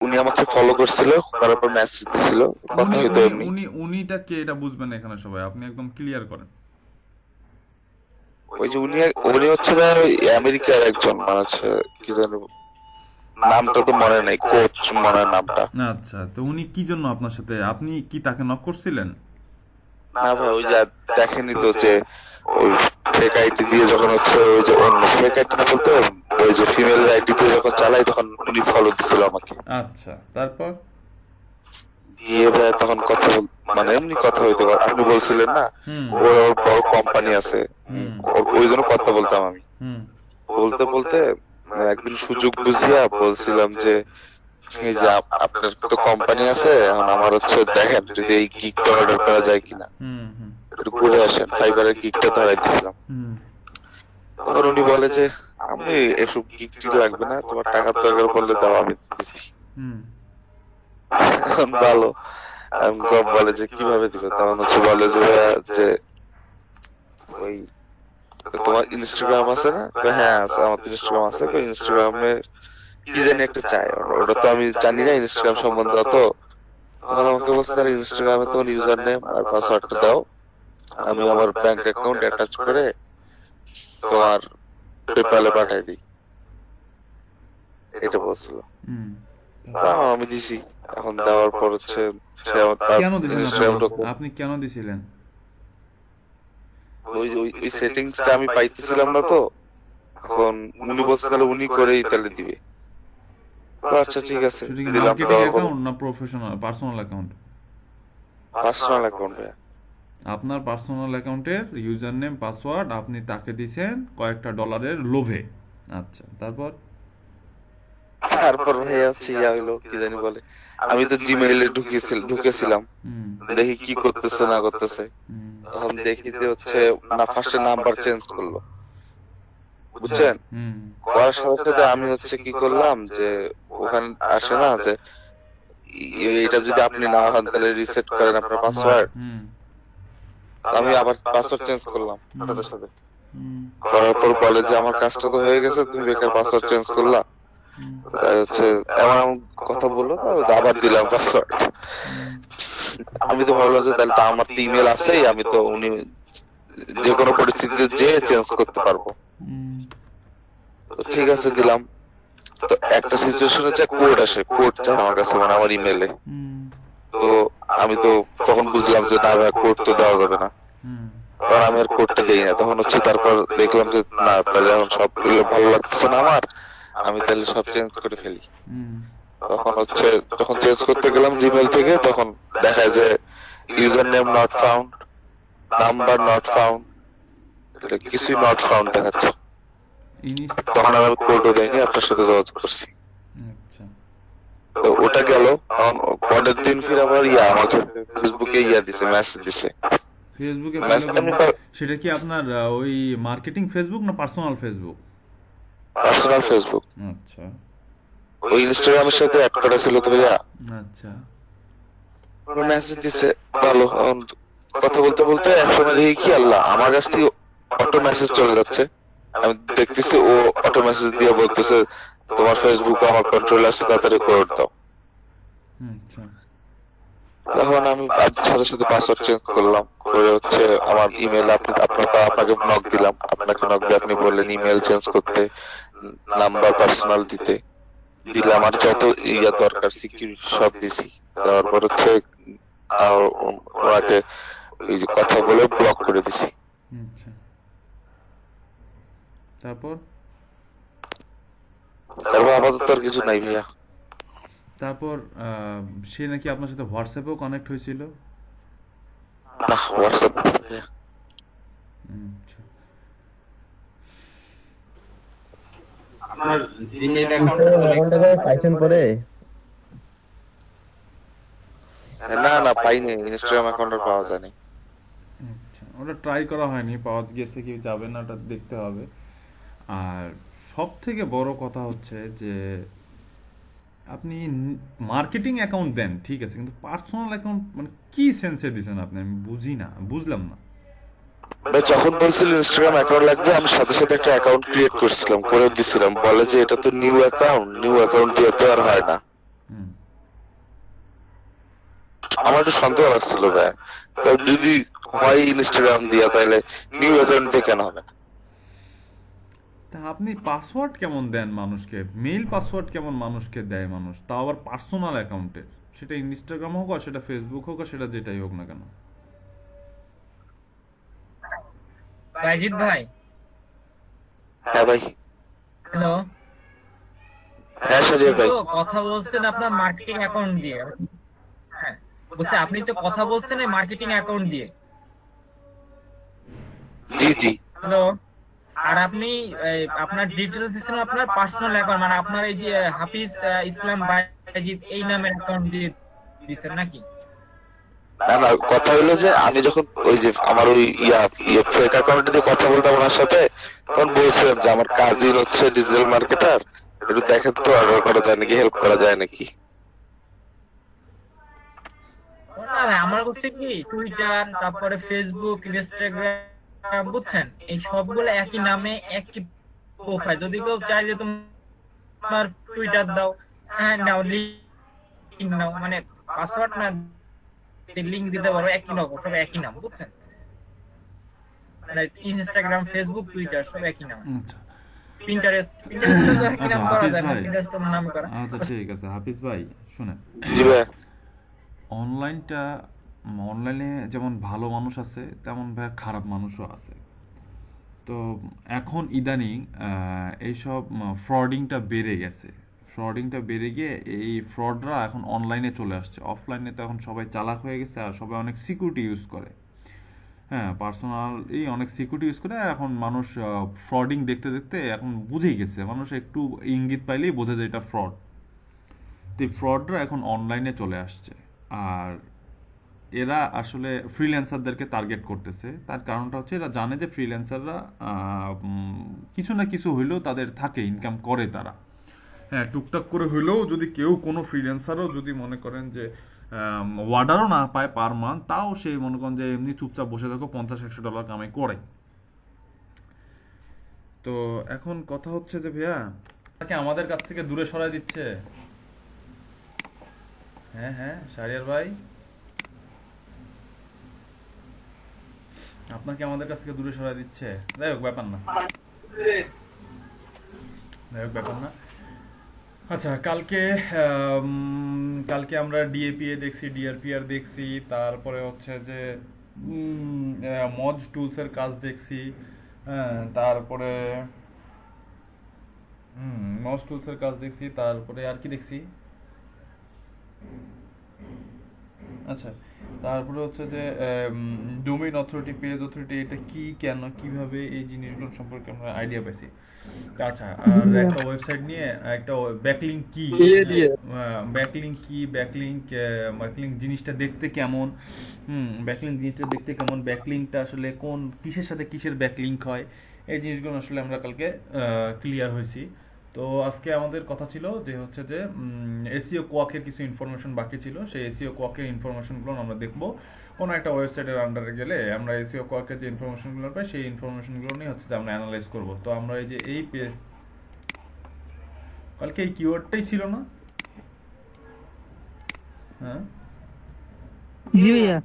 উনি আমাকে ফলো করছিল, তারপর মেসেজ দিছিল, কথা উনি হইতো উনি এমনি। উনি উনিটা কে এটা বুঝবেন না এখানে সবাই, আপনি একদম ক্লিয়ার করেন। ওই যে উনি উনি হচ্ছে ভাই ওই আমেরিকার একজন, মানে হচ্ছে কি জানো, নামটা তো মনে নাই, কোচ মনে হয় নামটা। আচ্ছা, তো উনি কি জন্য আপনার সাথে, আপনি কি তাকে নক করছিলেন? না ভাই, ওই যে দেখেনি তো যে ওই ফেক আইডি দিয়ে যখন হচ্ছে ওই যে অন্য ফেক আইডি না বলতে, ওই যে ফিমেল আইডি দিয়ে যখন চালাই তখন উনি ফলো দিছিল আমাকে। আচ্ছা, তারপর? দিয়ে ভাই তখন কথা মানে এমনি কথা হইতে, আপনি বলছিলেন না হুম ওর ওর বড় কোম্পানি আছে, হুম ওই জন্য কথা বলতাম আমি। হুম বলতে বলতে মানে একদিন সুযোগ বুঝিয়া বলছিলাম যে এই যে আপনার তো কোম্পানি আছে, এখন আমার হচ্ছে দেখেন যদি এই গিগটা অর্ডার করা যায় কিনা, হুম হুম একটু ঘুরে আসেন। ফাইবারের গিগটা ধরাই দিছিলাম। হুম তখন উনি বলে যে আমি এসব গিগ টিগ লাগবে না, তোমার টাকার দরকার পড়লে দাও, আমি দিচ্ছি। হুম এখন ভালো, আমি কম বলে যে কিভাবে দিবে, তখন হচ্ছে বলে যে যে ওই তোমার ইনস্টাগ্রাম আছে না? কই হ্যাঁ আছে, আমার তো ইনস্টাগ্রাম আছে। কই ইনস্টাগ্রামে কি জানি একটা চাই, ওটা তো আমি জানি না ইনস্টাগ্রাম সম্বন্ধে অত। তখন আমাকে বলছে তাহলে ইনস্টাগ্রামে তোমার ইউজার নেম আর পাসওয়ার্ডটা দাও, আমি আমার ব্যাংক অ্যাকাউন্ট অ্যাটাচ করে তোমার পেপ্যালে পাঠাই দিই, এটা বলছিল। হুম। তাও আমি দিছি। এখন দেওয়ার পর হচ্ছে সে তার কেন দিছেন আপনি? ইনস্টাগ্রাম ঢুকবো, আপনি কেন দিছিলেন? ওই যে ওই সেটিংসটা আমি পাইতেছিলাম না তো। এখন উনি বলছে তাহলে উনি করেই তাহলে দিবে। তো আচ্ছা ঠিক আছে, সেটা কি দিলাম। মার্কেটিং দেওয়ার পর অ্যাকাউন্ট না professional personal account? Personal account. আপনার পার্সোনাল অ্যাকাউন্টের ইউজার নেম পাসওয়ার্ড আপনি তাকে দিছেন কয়েকটা ডলারের লোভে। আচ্ছা, তারপর? তারপর ভাইয়া হচ্ছে ইয়া হইলো কি জানি বলে, আমি তো জিমেইলে ঢুকেছিলাম, হুম দেখি কি করতেছে না করতেছে। হুম তখন দেখি যে হচ্ছে না, ফার্স্টে নাম্বার চেঞ্জ করলো, হুম বুঝছেন? হুম করার সাথে সাথে আমি হচ্ছে কি করলাম যে ওখানে আসে না যে এটা যদি আপনি না হন তাহলে রিসেট করেন আপনার পাসওয়ার্ড। হুম আমি আবার পাসওয়ার্ড চেঞ্জ করলাম হুম সাথে সাথে। হুম করার পর বলে যে আমার কাজটা তো হয়ে গেছে, তুমি বেকার পাসওয়ার্ড চেঞ্জ করলা। হুম তাই হচ্ছে এমন এমন কথা বললো, তো আবার দিলাম পাসওয়ার্ড। হুম আমি তো ভাবলাম যে তাহলে তো আমার তো ইমেল আছেই, আমি তো উনি যে কোনো পরিস্থিতিতে যে চেঞ্জ করতে পারবো। হুম তো ঠিক আছে দিলাম। তো একটা সিচুয়েশনে যে কোড আসে, কোড চাই আমার কাছে, মানে আমার ইমেলে। হুম তো আমি তো তখন বুঝলাম যে না ভাই, কোড তো দেওয়া যাবে না, হুম কারণ আমি আর কোডটা দিই না। তখন হচ্ছে তারপর দেখলাম যে না, তাহলে এখন সব ভালো লাগতেছে না আমার, আমি তাহলে সব চেঞ্জ করে ফেলি। হুম তখন হচ্ছে যখন চেঞ্জ করতে গেলাম জিমেল থেকে, তখন দেখায় যে user name not found, number not found, কিছুই নট ফাউন্ড দেখাচ্ছে। ইনিশ তখন আমি কোডও দেয়নি, আপনার সাথে যোগাযোগ করছি। আচ্ছা, তো ওটা গেল। এখন পরের দিন ফির আবার আমাকে ফেসবুকে দিছে, মেসেজ দিছে। ফেসবুকে পেলো আমি কেমনে? সেটা কি আপনার ওই মার্কেটিং ফেসবুক না পার্সোনাল ফেসবুক? পার্সোনাল ফেসবুক, আচ্ছা ওই ইনস্টাগ্রামের সাথে অ্যাড করা ছিল তো ভাইয়া। আচ্ছা মেসেজ দিছে, ভালো। এখন কথা বলতে বলতে একসময় দেখি কি আল্লাহ, আমার কাছ থেকে অটো মেসেজ চলে যাচ্ছে। আমি দেখতেছি ও অটো মেসেজ দিয়ে বলতেছে তোমার ফেসবুক আমার কন্ট্রোল আছে, তাড়াতাড়ি করে দাও। আচ্ছা তখন আমি সাথে সাথে পাসওয়ার্ড চেঞ্জ করলাম, করে হচ্ছে আমার ইমেল আপনাকে নক দিলাম, আপনাকে নক দিয়ে আপনি বললেন ইমেল চেঞ্জ করতে, নাম্বার পার্সোনাল দিতে। দিলাম আর যত দরকার সিকিউরিটি সব দিছি। দেওয়ার পর হচ্ছে আর ওনাকে ওই যে কথা বলে ব্লক করে দিছি। আচ্ছা, তারপর? তারপর আপাতত আর কিছু নাই ভাইয়া। তারপর সে নাকি আপনার সাথে হোয়াটসঅ্যাপেও কানেক্ট হয়েছিল। না, হোয়াটসঅ্যাপ ভাইয়া। আচ্ছা, আপনার জিমেইল অ্যাকাউন্টটা তো ইনস্টাগ্রাম অ্যাকাউন্টটা পাইছেন পরে? না না, পাইনি, ইনস্টাগ্রাম অ্যাকাউন্ট পাওয়া যায়নি। আচ্ছা, ওটা ট্রাই করা হয়নি, পাওয়া গেছে কি যাবে না ওটা দেখতে হবে। আর সব থেকে বড় কথা হচ্ছে যে আপনি মার্কেটিং অ্যাকাউন্ট দেন ঠিক আছে, কিন্তু পার্সোনাল অ্যাকাউন্ট মানে কি সেন্সে দিছেন আপনি? আমি বুঝি না, বুঝলাম না। ভাই যখন বলছিল ইনস্টাগ্রাম অ্যাকাউন্ট লাগবে, আমি সাথে সাথে একটা অ্যাকাউন্ট ক্রিয়েট করছিলাম, করে দিছিলাম। বলে যে এটা তো নিউ অ্যাকাউন্ট, নিউ অ্যাকাউন্ট দিয়ে তো আর হয় না। হুম। আমার একটু সন্দেহ লাগছিল ভাই, তো যদি হয় ইনস্টাগ্রাম দিয়া তাহলে নিউ অ্যাকাউন্টে কেন হবে? তা আপনি পাসওয়ার্ড কেমন দেন মানুষকে, মেইল পাসওয়ার্ড কেমন মানুষকে দেয় মানুষ, তাও আবার পার্সোনাল অ্যাকাউন্টে, সেটা ইনস্টাগ্রাম হোক আর সেটা ফেসবুক হোক আর সেটা যেটাই হোক না কেন। বাইজিৎ ভাই, হ্যাঁ ভাই। হ্যালো। হ্যাঁ সাজিয়া ভাই। তো কথা বলছেন আপনার মার্কেটিং অ্যাকাউন্ট দিয়ে। হ্যাঁ, বলছি আপনি তো কথা বলছেন এই মার্কেটিং অ্যাকাউন্ট দিয়ে। জি জি। হ্যালো। আর আপনি আপনার ডিটেলস দিচ্ছেন আপনার পার্সোনাল অ্যাকাউন্ট, মানে আপনার এই যে হাফিজ ইসলাম বাইজিৎ এই নামের অ্যাকাউন্ট দিয়ে দিচ্ছেন নাকি? না না, কথা হলো যে আমি যখন ওই যে আমার ওই ফেক অ্যাকাউন্টে দিয়ে কথা বলতাম ওনার সাথে, তখন বলছিলাম যে আমার কাজিন হচ্ছে ডিজিটাল মার্কেটার, একটু দেখেন তো অর্ডার করা যায় নাকি, হেল্প করা যায় নাকি। না ভাই, আমার কাছে কি টুইটার, তারপরে ফেসবুক, ইনস্টাগ্রাম, বুঝছেন, এই সবগুলো একই নামে একই প্রোফাইল। যদি কেউ চায় যে তোমার টুইটার দাও, হ্যাঁ নাও, লিংক নাও, মানে পাসওয়ার্ড না লিংক দিতে পারো, একই নাও, সব একই নাম, বুঝছেন। মানে ইনস্টাগ্রাম, ফেসবুক, টুইটার সব একই নাম। আচ্ছা পিন্টারেস্ট তো একই আচ্ছা নাম করা হাফিজ যায় না, ভাই, পিন্টারেস্ট নাম করা। আচ্ছা ঠিক আছে হাফিজ ভাই, শুনেন, জি ভাই। অনলাইনটা, অনলাইনে যেমন ভালো মানুষ আছে তেমন ভাই খারাপ মানুষও আছে। তো এখন ইদানিং এইসব ফ্রডিংটা বেড়ে গেছে, ফ্রডিংটা বেড়ে গিয়ে এই ফ্রডরা এখন অনলাইনে চলে আসছে। অফলাইনে তো এখন সবাই চালাক হয়ে গেছে আর সবাই অনেক সিকিউরিটি ইউজ করে, হ্যাঁ পার্সোনালি অনেক সিকিউরিটি ইউজ করে। এখন মানুষ ফ্রডিং দেখতে দেখতে এখন বুঝেই গেছে, মানুষ একটু ইঙ্গিত পাইলেই বোঝে যে এটা ফ্রড। তো এই ফ্রডরা এখন অনলাইনে চলে আসছে, আর এরা আসলে ফ্রিল্যান্সারদেরকে টার্গেট করতেছে। তার কারণটা হচ্ছে এরা জানে যে ফ্রিল্যান্সাররা কিছু না কিছু হইলেও তাদের থাকে, ইনকাম করে তারা, হ্যাঁ টুকটাক করে হইলেও যদি কেউ কোনো ফ্রিল্যান্সারও যদি মনে করেন যে অর্ডারও না পায় পার মান্থ, তাও সে মনে করেন যে এমনি চুপচাপ বসে থাকো $50-100 কামাই করে। তো এখন কথা হচ্ছে যে ভাইয়া তাকে আমাদের কাছ থেকে দূরে সরাই দিচ্ছে। হ্যাঁ হ্যাঁ শাহরিয়ার ভাই, আপনাকে আমাদের কাছ থেকে দূরে সরাই দিচ্ছে। যাই হোক ব্যাপার না, যাই হোক ব্যাপার না। আচ্ছা কালকে আমরা ডিএপিএ দেখছি, ডিআরপিআর দেখছি, তারপরে হচ্ছে যে মজ টুলসের কাজ দেখছি, হ্যাঁ তারপরে মজ টুলসের কাজ দেখছি, তারপরে আর কি দেখছি, আচ্ছা তারপরে হচ্ছে যে ডোমেইন অথরিটি, পেজ অথরিটি, এটা কি, কেন, কিভাবে, এই জিনিসগুলো সম্পর্কে আমরা আইডিয়া পাইছি। আচ্ছা আর একটা ওয়েবসাইট নিয়ে একটা ব্যাকলিংক কি, ব্যাকলিংক জিনিসটা দেখতে কেমন, ব্যাকলিংক জিনিসটা দেখতে কেমন, ব্যাকলিংকটা আসলে কোন কিসের সাথে কিসের ব্যাকলিংক হয়, এই জিনিসগুলো আসলে আমরা কালকে ক্লিয়ার হয়েছি। তো আজকে আমাদের কথা ছিল যে হচ্ছে যে এসইও কোয়াকের কিছু ইনফরমেশন বাকি ছিল, সেই এসইও কোয়াকের ইনফরমেশনগুলো আমরা দেখবো। কোনো একটা ওয়েবসাইটের আন্ডারে গেলে আমরা এসইও কোয়াকের যে ইনফরমেশনগুলো পাই সেই ইনফরমেশনগুলো নিয়ে হচ্ছে যে আমরা অ্যানালাইজ করব। তো আমরা এই যে এই কালকে এই কিওয়ার্ডটাই ছিল না, হ্যাঁ জি ভাইয়া,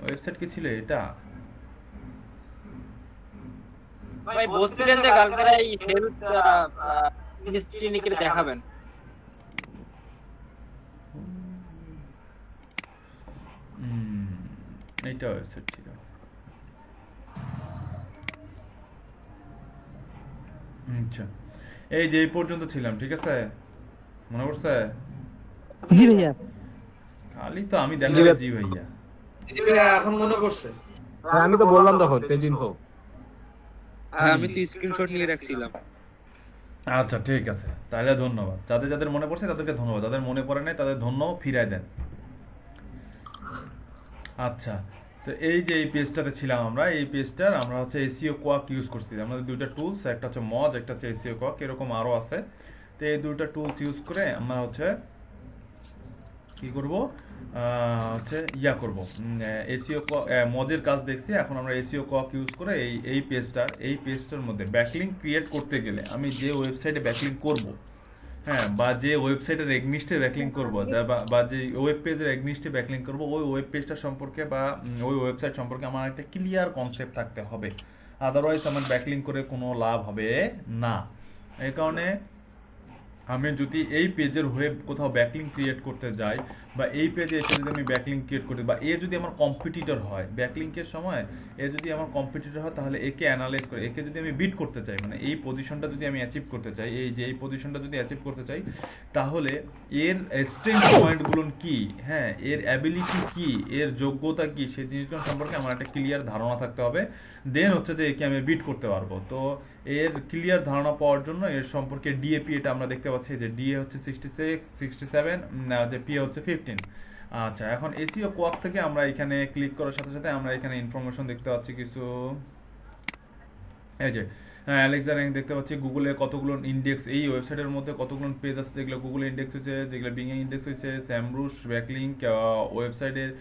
ওয়েবসাইট কি ছিল এটা? ভাই বলছিলেন যে কালকে এই হেলথ ক্লিনিকের দেখাবেন। এইটা ওয়েবসাইট ছিল। আচ্ছা এই যে এই পর্যন্ত ছিলাম, ঠিক আছে, মনে পড়ছে? জি ভাইয়া, খালি তো আমি দেখা জি ভাইয়া, এখন মনে পড়ছে। আমি তো বললাম তখন পেজ ইনফো। আমি তো স্ক্রিনশট নিয়ে রাখছিলাম। আচ্ছা ঠিক আছে, তাহলে ধন্যবাদ। যাদের যাদের মনে পড়ছে তাদেরকে ধন্যবাদ, যাদের মনে পড়ে নাই তাদের ধন্য ফিরায় দেন। আচ্ছা তো এই যে এই পেজটাতে ছিলাম আমরা, এই পেজটার আমরা হচ্ছে এসইও কোয়াক ইউজ করছি। আমাদের দুইটা টুলস, একটা হচ্ছে মজ, একটা হচ্ছে এসইও কোয়াক, এরকম আরও আছে। তো এই দুইটা টুলস ইউজ করে আমরা হচ্ছে কি করব, হচ্ছে ইয়া করব, এসইও মজের কাজ দেখছি। এখন আমরা এসইও কোয়াক ইউজ করে এই পেজটার মধ্যে ব্যাকলিংক ক্রিয়েট করতে গেলে আমি যে ওয়েবসাইটে ব্যাকলিংক করব হ্যাঁ, বা যে ওয়েবসাইটের এগনিস্টে ব্যাকলিঙ্ক করবো বা যে ওয়েব পেজের এগনিস্টে ব্যাকলিঙ্ক করবো, ওই ওয়েব পেজটা সম্পর্কে বা ওই ওয়েবসাইট সম্পর্কে আমার একটা ক্লিয়ার কনসেপ্ট থাকতে হবে, আদারওয়াইজ আমার ব্যাকলিঙ্ক করে কোনো লাভ হবে না। এই কারণে আমি যদি এই পেজের হয়ে কোথাও ব্যাকলিঙ্ক ক্রিয়েট করতে যাই, বা এই পেজে এসে যদি আমি ব্যাকলিঙ্ক ক্রিয়েট করতে, বা এ যদি আমার কম্পিটিটর হয় ব্যাকলিঙ্কের সময়, এ যদি আমার কম্পিটিটর হয়, তাহলে একে অ্যানালাইজ করে একে যদি আমি বিট করতে চাই, মানে এই পজিশনটা যদি আমি অ্যাচিভ করতে চাই, এই পজিশনটা যদি অ্যাচিভ করতে চাই, তাহলে এর স্ট্রেংথ পয়েন্টগুলো কি, হ্যাঁ, এর অ্যাবিলিটি কি, এর যোগ্যতা কি, সেই জিনিসগুলো সম্পর্কে আমার একটা ক্লিয়ার ধারণা থাকতে হবে। দেন হচ্ছে যে একে আমি বিট করতে পারবো। তো এর ক্লিয়ার ধারণা পাওয়ার জন্য এর সম্পর্কে ডিএপি, এটা আমরা দেখতে পাচ্ছি যে ডিএ হচ্ছে 66, 67, যে পি হচ্ছে 15। আচ্ছা, এখন এসিও কোয়াক থেকে আমরা এখানে ক্লিক করার সাথে সাথে আমরা এখানে ইনফরমেশন দেখতে পাচ্ছি কিছু, এই যে অ্যালেক্সা র্যাঙ্ক দেখতে পাচ্ছি, গুগলে কতগুলো ইন্ডেক্স, এই ওয়েবসাইটের মধ্যে কতগুলো পেজ আছে যেগুলো গুগলে ইন্ডেক্স হয়েছে, যেগুলো বিং এ ইন্ডেক্স হয়েছে, স্যামরুশ ব্যাকলিঙ্ক, ওয়েবসাইটের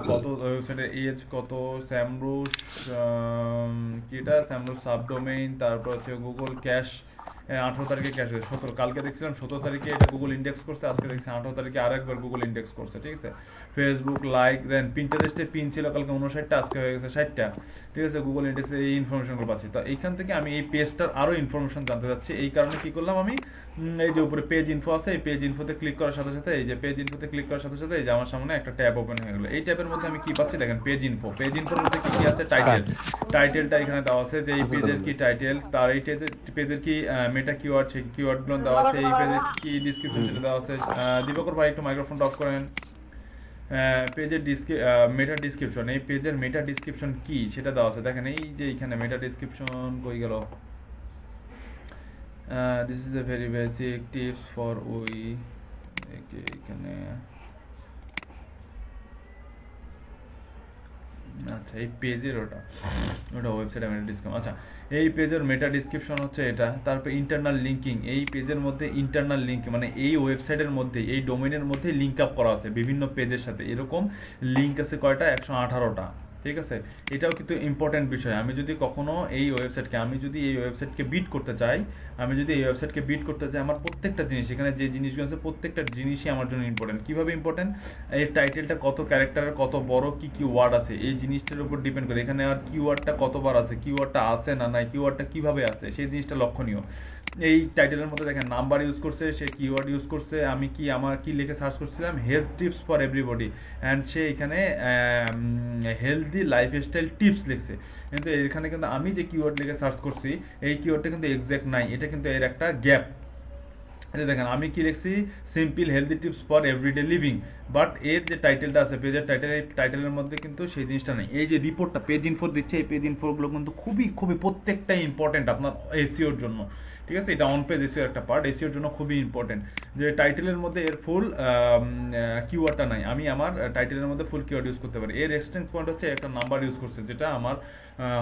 কত, ওয়েবসাইটের এজ কত, স্যামরুশ কি এটা, স্যামরুশ সাবডোমেইন, তারপর হচ্ছে গুগল ক্যাশ 18 তারিখে ক্যাশ হয়েছে, 17, কালকে দেখছিলাম 17 তারিখে এটা গুগল ইন্ডেক্স করছে, আজকে দেখছি 18 তারিখে আরেকবার গুগল ইন্ডেক্স করছে, ঠিক আছে। ফেসবুক লাইক, দেন পিন্টারেস্টে পিন ছিল কালকে 59টা, আজকে হয়ে গেছে 60টা, ঠিক আছে। গুগল ইন্ডেক্সে এই ইনফরমেশনগুলো পাচ্ছি। তো এইখান থেকে আমি এই পেজটার আরও ইনফরমেশন জানতে চাচ্ছি, এই কারণে কি করলাম আমি, এই যে উপরে পেজ ইনফো আছে, এই পেজ ইনফোতে ক্লিক করার সাথে সাথে, এই যে পেজ ইনফোতে ক্লিক করার সাথে সাথে এই যে আমার সামনে একটা ট্যাব ওপেন হয়ে গেলো। এই ট্যাবের মধ্যে আমি কি পাচ্ছি দেখেন, পেজ ইনফো, পেজ ইনফোর মধ্যে কি কি আছে, টাইটেলটা এখানে দেওয়া আছে, যে এই পেজের কি টাইটেল, তার এই পেজের কি মেটা কিওয়ার্ড, সেই কিওয়ার্ডগুলো দেওয়া আছে, এই পেজের কি ডিসক্রিপশন সেটা দেওয়া আছে। দীপকর ভাই একটু মাইক্রোফোনটা অফ করেন। পেজের মেটা ডিসক্রিপশন, এই পেজের মেটা ডিসক্রিপশন কি সেটা দেওয়া আছে, দেখেন এই যে এখানে মেটা ডিসক্রিপশন কই গেল, this is a very basic tips for we, এখানে আচ্ছা এই পেজের ওটা ওয়েবসাইট মেটা ডিসক্রিপশন। আচ্ছা, এই পেজের মেটা ডিসক্রিপশন হচ্ছে এটা। তারপর ইন্টারনাল লিঙ্কিং, এই পেজের মধ্যে ইন্টারনাল লিঙ্ক মানে এই ওয়েবসাইটের মধ্যে, এই ডোমেনের মধ্যে লিঙ্ক আপ করা আছে বিভিন্ন পেজের সাথে, এরকম লিঙ্ক আছে কয়টা, 118টা, ঠিক আছে। এটাও কিন্তু ইম্পর্টেন্ট বিষয়। আমি যদি কখনো এই ওয়েবসাইটকে বিট করতে চাই, আমার প্রত্যেকটা জিনিস, এখানে যে জিনিসগুলো আছে প্রত্যেকটা জিনিসই আমার জন্য ইম্পর্টেন্ট। কিভাবে ইম্পর্টেন্ট, এর টাইটেলটা কত ক্যারেক্টারের, কত বড়, কি কি ওয়ার্ড আছে, এই জিনিসটার উপর ডিপেন্ড করে। এখানে আর কিওয়ার্ডটা কতবার আছে, কিওয়ার্ডটা আছে না নাই, কিওয়ার্ডটা কিভাবে আছে, সেই জিনিসটা লক্ষণীয়। এই টাইটেলের মধ্যে দেখেন নাম্বার ইউজ করছে, সে কিওয়ার্ড ইউজ করছে, আমার কি লিখে সার্চ করছিলাম, health tips for everybody, and সে এখানে হেলদি লাইফস্টাইল টিপস লিখছে। কিন্তু এখানে কিন্তু আমি যে কিওয়ার্ড লিখে সার্চ করছি, এই কিওয়ার্ডটা কিন্তু এক্সাক্ট নাই, এটা কিন্তু এর একটা গ্যাপ। দেখেন আমি কি লিখছি, simple healthy tips for everyday living, but এর যে টাইটেলটা আছে, পেজের টাইটেল, এই টাইটেলের মধ্যে কিন্তু সেই জিনিসটা নেই। এই যে রিপোর্টটা পেজ ইনফো দিচ্ছে, এই পেজ ইনফোগুলো কিন্তু খুবই খুবই প্রত্যেকটাই ইম্পর্টেন্ট আপনার এসইওর জন্য, ঠিক আছে। এটা অন পেজ এসইও একটা পার্ট, এসইওর জন্য খুবই ইম্পর্টেন্ট। যে টাইটেলের মধ্যে এর ফুল কিওয়ার্ডটা নাই, আমি আমার টাইটেলের মধ্যে ফুল কিওয়ার্ড ইউজ করতে পারি। এর এক্সটেন্স পয়েন্ট হচ্ছে একটা নাম্বার ইউজ করছে, যেটা আমার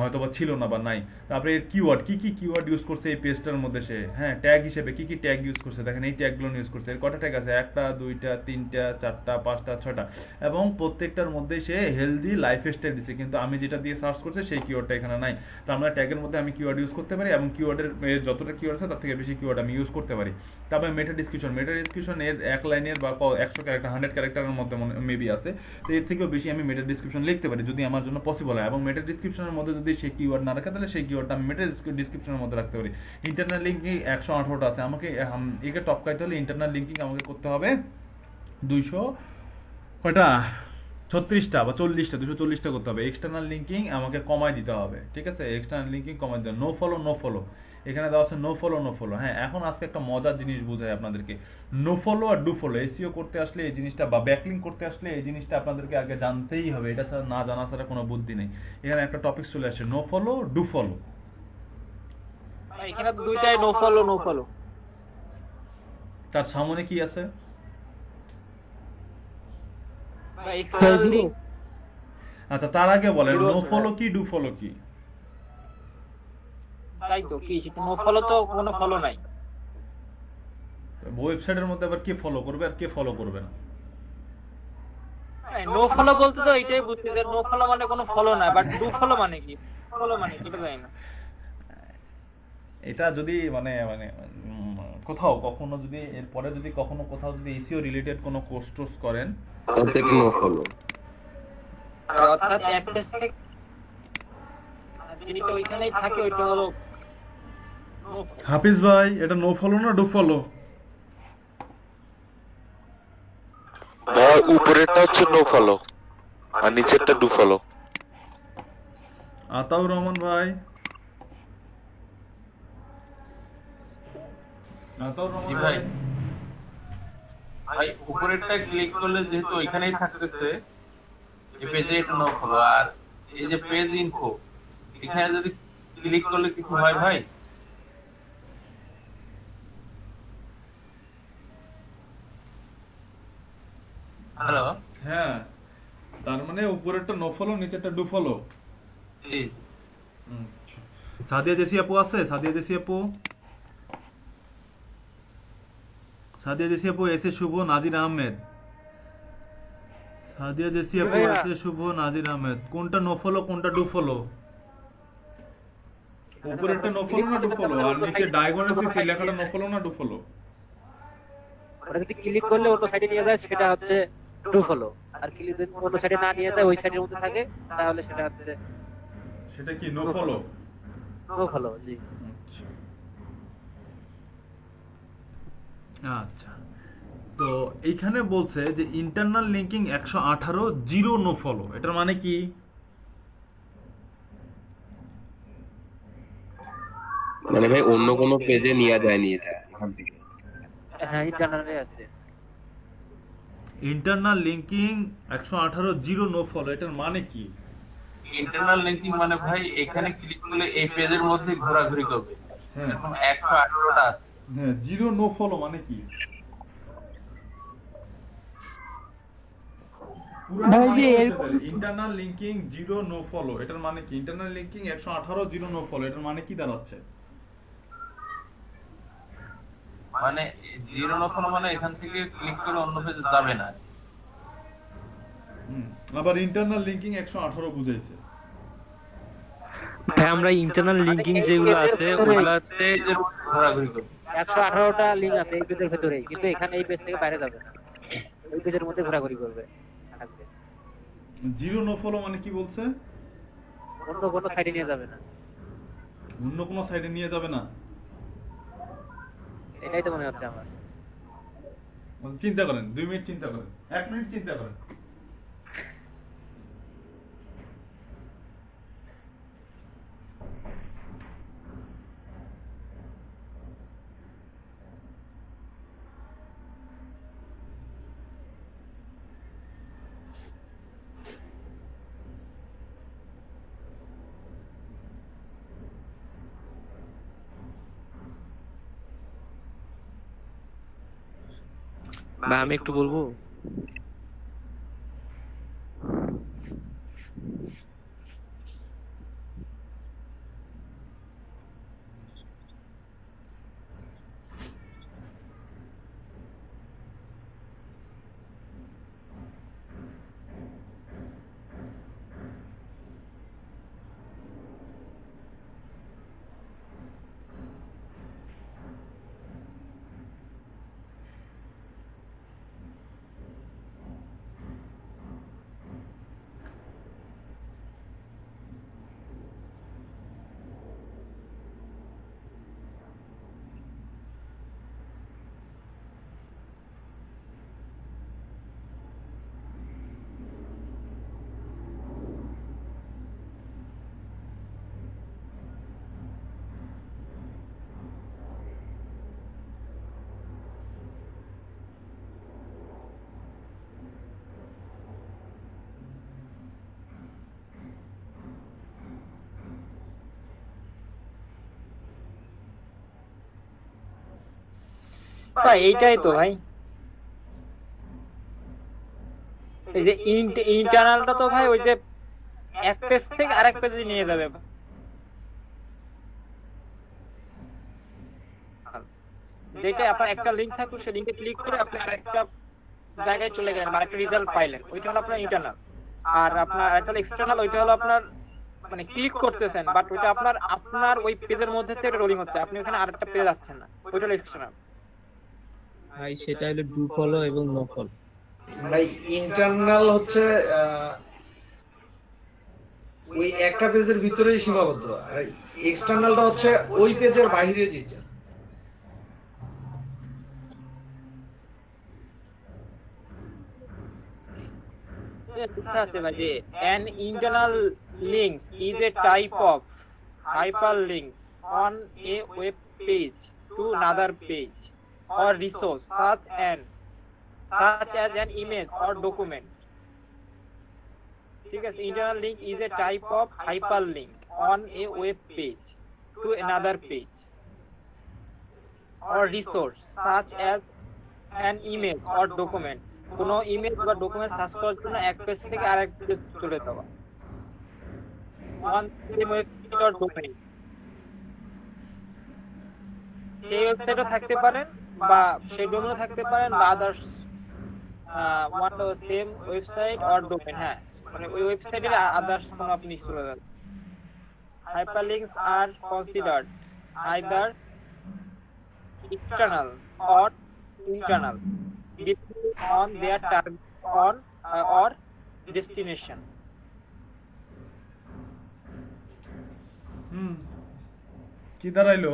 হয়তো বা ছিল না বা নাই। তারপরে এর কিওয়ার্ড, কি কি কিওয়ার্ড ইউজ করছে এই পেজটার মধ্যে সে, হ্যাঁ, ট্যাগ হিসেবে কি কি ট্যাগ ইউজ করছে, দেখেন এই ট্যাগগুলো ইউজ করছে। এর কটা ট্যাগ আছে, 1টা 2টা 3টা 4টা 5টা 6টা, এবং প্রত্যেকটার মধ্যে সে হেলদি লাইফস্টাইল দিচ্ছে, কিন্তু আমি যেটা দিয়ে সার্চ করছি সেই কিওয়ার্ডটা এখানে নাই। তো আমরা ট্যাগের মধ্যে আমি কিওয়ার্ড ইউজ করতে পারি, এবং কিওয়ার্ডের যতটা কিওয়ার্ড আছে তার থেকে বেশি কিওয়ার্ড আমি ইউজ করতে পারি। তারপরে মেটা ডিসক্রিপশন এর 1 লাইনের বা 100 ক্যারেক্টার 100 ক্যারেক্টারের মধ্যে মেবি আছে, তো এর থেকেও বেশি আমি মেটা ডিসক্রিপশন লিখতে পারি যদি আমার জন্য পসিবল হয়। এবং মেটা ডিসক্রিপশনের মধ্যে যদি সেই কিওয়ার্ড না রাখে, তাহলে সেই কিওয়ার্ডটা আমি মেটা ডিসক্রিপশনের মধ্যে রাখতে পারি। ইন্টারনাল লিঙ্কিং 118টা আছে, আমাকে একে টপকাইতে হলে ইন্টারনাল লিঙ্কিং আমাকে করতে হবে 200 কয়টা 36টা বা 40টা, 240টা করতে হবে। এক্সটার্নাল লিঙ্কিং আমাকে কমায় দিতে হবে, ঠিক আছে। এক্সটার্নাল লিঙ্কিং কমায় দিতে হবে। নো ফলো এখানে দেওয়া আছে, নো ফলো। হ্যাঁ, এখন আজকে একটা মজার জিনিস বোঝায় আপনাদেরকে, no follow or do follow. SEO করতে আসলে এই জিনিসটা, বা ব্যাকলিঙ্ক করতে আসলে এই জিনিসটা আপনাদেরকে আগে জানতেই হবে, এটা ছাড়া না জানা ছাড়া কোনো বুদ্ধি নেই। এখানে একটা টপিক চলে আসছে, নো ফলো ডু ফলো। এখানে তো দুইটাই নো ফলো। তার সামনে কি আছে, আচ্ছা তার আগে বলেন নো ফলো কি ডু ফলো কি? তাই তো, কি সেটা নো ফলো তো কোনো ফলো নাই। ওয়েবসাইটের মধ্যে আবার কে ফলো করবে আর কে ফলো করবে না? নো ফলো বলতে তো এটাই বুঝছি যে নো ফলো মানে কোনো ফলো না, বাট ডু ফলো মানে কি, ফলো মানে কি এটা জানি না। এটা যদি মানে কোথাও কখনো যদি এরপরে যদি কখনো কোথাও যদি এসিও রিলেটেড কোনো কোর্স টোর্স করেন, থেকে নো ফলো। অর্থাৎ এক পেজ থেকে যেটা ওইখানেই থাকে ওইটা হলো হাফিজ ভাই এটা নো ফলো না ডু ফলো? ভাই উপরেরটা হচ্ছে নো ফলো আর নিচেরটা ডু ফলো। আতাউর রহমান ভাই, আতাউর রহমান ভাই, ভাই উপরেরটা ক্লিক করলে যেহেতু ওইখানেই থাকতেছে এই পেজে এটা নো ফলো, আর এই যে পেজ ইনফো এখানে যদি ক্লিক করলে কিছু হয় ভাই? হ্যালো, হ্যাঁ তার মানে উপরেরটা নো ফলো নিচেরটা ডু ফলো। জি সাদিয়া জেসি আপু আছে? সাদিয়া জেসি আপু, সাদিয়া জেসি আপু, এস এ শুভ, নাজির আহমেদ। সাদিয়া জেসি আপু, এস এ শুভ, নাজির আহমেদ, কোনটা নো ফলো কোনটা ডু ফলো? উপরেরটা নো ফলো না ডু ফলো আর নিচে ডায়াগোনালিস এই লেখাটা নো ফলো না ডু ফলো? ওটা যদি ক্লিক করলে অন্য সাইডে নিয়ে যায় সেটা হচ্ছে টু ফলো, আর ক্লিক যদি অন্য সাইডে না নিয়ে যায় ওই সাইডের মধ্যে থাকে তাহলে সেটা হচ্ছে সেটা কি নো ফলো? No follow. জি আচ্ছা, তো এইখানে বলছে যে internal linking 118 zero no follow, এটার মানে কি? মানে ভাই অন্য কোনো পেজে নিয়ে যায় এখান থেকে। হ্যাঁ ইন্টারনালে আছে internal linking 118 zero no follow, এটার মানে কি? ইন্টারনাল লিঙ্কিং মানে ভাই এখানে ক্লিক করলে এই পেজের মধ্যে ঘোরাঘুরি করবে। হ্যাঁ এখন 118টা আছে। হ্যাঁ, জিরো নো ফলো মানে কি? ভাই যে internal linking zero no follow, এটার মানে কি? Internal linking 118 zero no follow, এটার মানে কি দাঁড়াচ্ছে? মানে জিরো নো ফলো মানে এখান থেকে ক্লিক করে অন্য পেজে যাবে না। আবার ইন্টারনাল লিঙ্কিং 118 বুঝাইছে। ভাই আমরা ইন্টারনাল লিংকিং যেগুলো আছে ওগুলাতে ঘোরাঘুরি করবে। 118টা লিংক আছে এই পেজের ভিতরেই, কিন্তু এখানে এই পেজ থেকে বাইরে যাবে না, ওই পেজের মধ্যে ঘোরাঘুরি করবে থাকবে। জিরো নো ফলো মানে কি বলছে? অন্য কোনো সাইডে নিয়ে যাবে না। অন্য কোনো সাইডে নিয়ে যাবে না, এটাই তো মনে হচ্ছে আমার। চিন্তা করেন, 2 মিনিট চিন্তা করেন, 1 মিনিট চিন্তা করেন। ভাই আমি একটু বলবো। ভাই এইটাই তো ভাই, এই যে ইন্টারনালটা তো ভাই ওই যে এক পেজ থেকে আরেক পেজে নিয়ে যাবে। যেটা আপনার একটা লিংক থাকলো সেই লিংকে ক্লিক করে আপনি আরেকটা জায়গায় চলে গেলেন, আরেকটা রেজাল্ট পাইলেন, ওইটা হলো আপনার ইন্টারনাল। আর আপনার আরেকটা হলো এক্সটার্নাল, ওইটা হলো আপনার মানে ক্লিক করতেছেন বাট ওইটা আপনার ওই পেজের মধ্যে থেকে রোলিং হচ্ছে, আপনি ওখানে আরেকটা পেজ যাচ্ছেন না, ওইটা হলো এক্সটার্নাল। ভাই সেটা হলো ডু ফলো এবং নো ফলো। ভাই ইন্টারনাল হচ্ছে ওই একটা পেজের ভিতরেই সীমাবদ্ধ, আর এক্সটার্নালটা হচ্ছে ওই পেজের বাইরে যেটা। আছে ভাই যে an internal links is a type of hyperlinks on a web page to another page or resource such as an image or document. ঠিক আছে, internal link is a type of hyperlink on a web page to another page or resource such as an image or document. কোনো image বা document search করার জন্য এক page থেকে আরেক page চলে যাওয়া। সেই ওয়েবসাইটও থাকতে পারেন বা সেই ডোমেনও থাকতে পারেন বা others one same website or domain. হ্যাঁ, মানে ওই ওয়েবসাইটের আদার্স কোনো আপনি চলে যাবেন। Hyperlinks are considered either external or internal depending on their target or destination. কি দাঁড়াইলো?